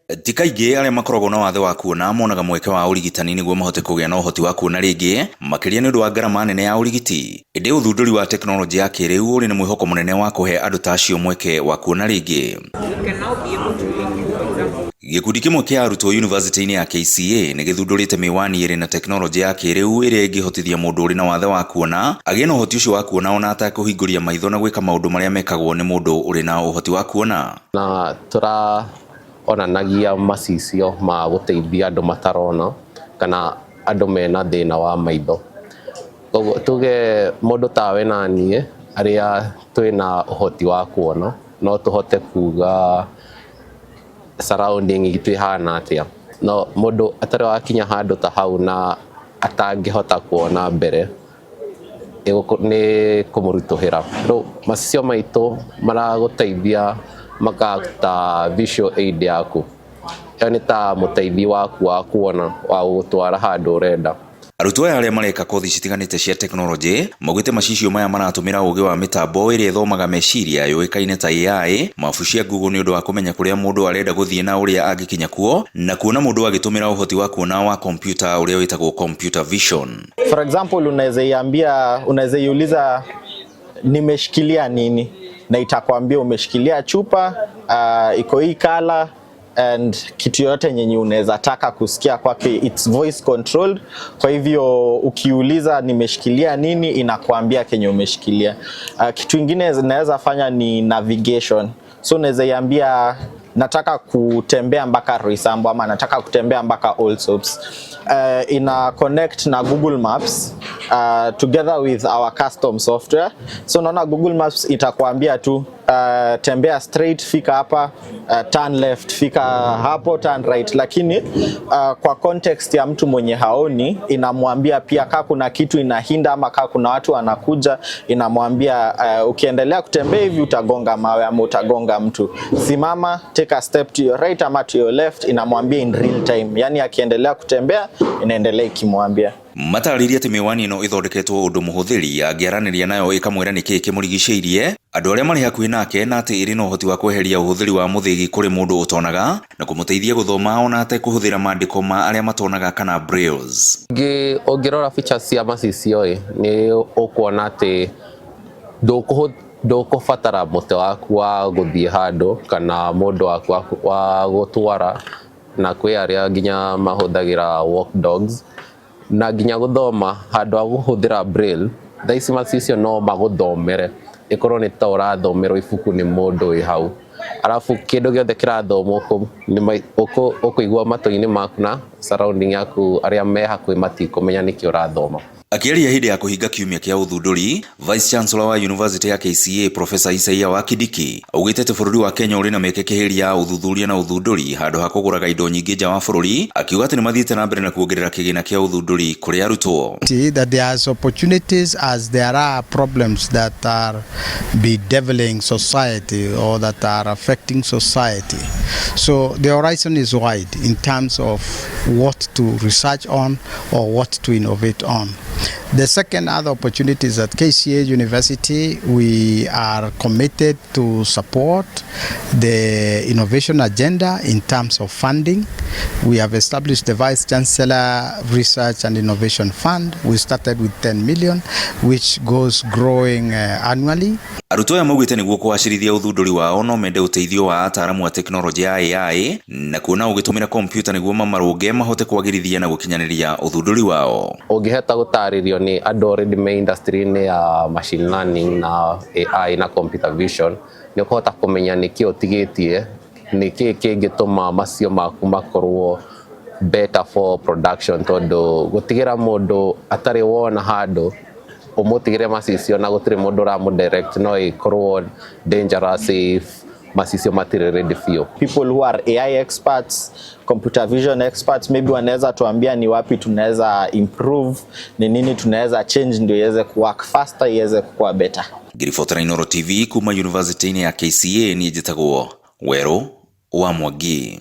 Ti kaingĩ arĩa makoragwo na wathe wa kuona monaga mweke wa ũrigitani nĩguo mahote kũgĩa na ũhoti wa kuona rĩngĩ, makĩria nĩ ũndũ wa ngarama nene ya ũrigiti. Ĩndĩ ũthundũri wa tekinoronjĩ ya kĩrĩu ũrĩ na mwĩhoko mũnene wa kũhe andũ ta acio mweke wa kuona rĩngĩ. Gĩkundi kĩmwe kĩa Arutwo University-inĩ ya KCA nĩ gĩthundũrĩte mĩwani ĩrĩ na tekinoronjĩ ya kĩrĩu ĩrĩa ĩngĩhotithia mũndũ ũrĩ na wathe wa kuona agĩe na ũhoti ũcio wa kuona ona atakũhingũria maitho na gwĩka maũndũ marĩa mekagwo nĩ mũndũ ũrĩ na ũhoti wa kuona. Na onanagia macicio ma gũteithia andũ matarona kana andũ mena thĩna wa maitho. Koguo tuge mũndũ tawe na niĩ arĩa twĩna ũhoti wa kuona no tũhote kuga surrounding itũ ihana atĩa. No mũndũ atarĩ wakinya handũ ta hau na atangĩhota kuona mbere nĩ kũmũritũhĩra. Rĩu macicio maitũ maragũteithia makata visual aid yaku. Yani ta mũteithia waku wa kuona wa gũtwara handũ urenda. Arutwo aya arĩa mareka kothi citiganĩte cia tekinoronjĩ maugĩte macicio maya maratũmĩra ũgĩ wa mĩtambo ĩrĩa ĩthomaga meciria yũĩkaine ta AI, mabuku cia Google nĩ ũndũ wa kũmenya kũrĩa mũndũ arenda gũthiĩ na ũrĩa angĩkinya kuo, na kuona mũndũ agĩtũmĩra ũhoti wa kuona wa kompyuta ũrĩa wĩtagwo computer vision. For example, unaweza iuliza nimeshikilia nini na itakwambia umeshikilia chupa, iko hii color and kitu yote yenye unaweza taka kusikia kwake, it's voice controlled. Kwa hivyo ukiuliza nimeshikilia nini inakwambia kenye umeshikilia. Kitu kingine naweza fanya ni navigation. So unaweza iambia nataka kutembea mpaka Roysambu ama nataka kutembea mpaka Allsops. Ina connect na Google Maps together with our custom software. So naona Google Maps itakwambia tu tembea straight, fika hapa, turn left, fika hapo, turn right. Lakini kwa context ya mtu mwenye haoni inamwambia pia kama kuna kitu inahinda ama kama kuna watu wanakuja, inamwambia ukiendelea kutembea hivi utagonga mawe ama utagonga mtu. Simama, take a step to your right ama to your left, inamwambia in real time. Yani akiendelea kutembea inaendelea ikimwambia. Matarĩria atĩ mĩwani ĩno ĩthondeketwo ũndũ mũhũthĩri angĩaranĩria nayo ĩkamwĩra nĩkĩĩ kĩmũrigicĩirie, andũ arĩa marĩ hakuhĩ nake na atĩ ĩrĩ na ũhoti wa kweheria ũhũthĩri wa mũthĩgi kũrĩ mũndũ ũtonaga na kũmũteithia gũthoma ona atekũhũthĩra maandĩko ma arĩa matonaga kana brailles. Ũngĩrora features cia macicio nĩ ũkuona atĩ ndũkũbatara mũtĩ waku wa gũthiĩ handũ kana mũndũ waku wa gũtwara, na kwĩ arĩa nginya mahũthagĩra walk dogs na nginya gũthoma handũ ha gũhũthĩra braille. Thaa ici macicio no magũthomere, ĩkorwo nĩ ta ũrathomerwo ibuku nĩ mũndũ wĩ hau. Arabu kĩndũ gĩothe kĩrathomwo ũkũigua matũ-inĩ maku na surrounding yaku arĩa me hakuhĩ matikũmenya nĩkĩ ũrathoma. Akĩaria hĩndĩ ya kũhinga kiumia kĩa ũthundũri, Vice Chancellor wa University ya KCA Professor Isaia wa Kidiki augĩte atĩ bũrũri wa Kenya ũrĩ na mĩeke ya ũthuthuria na ũthundũri handũ ha kũgũraga indo nyingĩ nja wa bũrũri, akiuga atĩ nĩ mathiĩte na mbere na kuongerera kĩgĩna kĩa ũthundũri kũrĩ arutwo. That there are opportunities as there are problems that are bedeviling society or that are affecting society. So the horizon is wide in terms of what to research on or what to innovate on. The second other opportunity is at KCA University. We are committed to support the innovation agenda in terms of funding. We have established the Vice Chancellor Research and Innovation Fund. We started with 10 million, which goes growing annually. Arutwo aya maugĩte nĩguo kũgacĩrithia ũthundũri wao no mende ũteithio wa ataaramu wa tekinoronjĩ ya AI na kuona ũgĩtũmĩra kompyuta nĩguo mamarũnge mahote kwagĩrithia na gũkinyanĩria ũthundũri wao. Ũngĩhota gũtarĩrio nĩ andũ already me industry-inĩ ya machine learning na AI na computer vision, nĩ ũkũhota kũmenya nĩkĩ ũtigĩtie, nĩkĩ kĩngĩtũma macio maku makorwo better for production, tondũ gũtigĩra mũndũ atarĩ wona handũ ũmũtigĩre macicio na gũtirĩ mũndũ ũramũdirect no ĩkorwo dangerous if macicio matirĩ ready for people who are AI experts, computer vision experts. Maybe wanaweza tuambia ni wapi tunaweza improve, ni nini tunaweza change ndio iweze kuwork faster, iweze kuwa better. Ngiribotera Inooro TV kuma University ya KCA ni njĩtagwo Werũ wa Mwangi.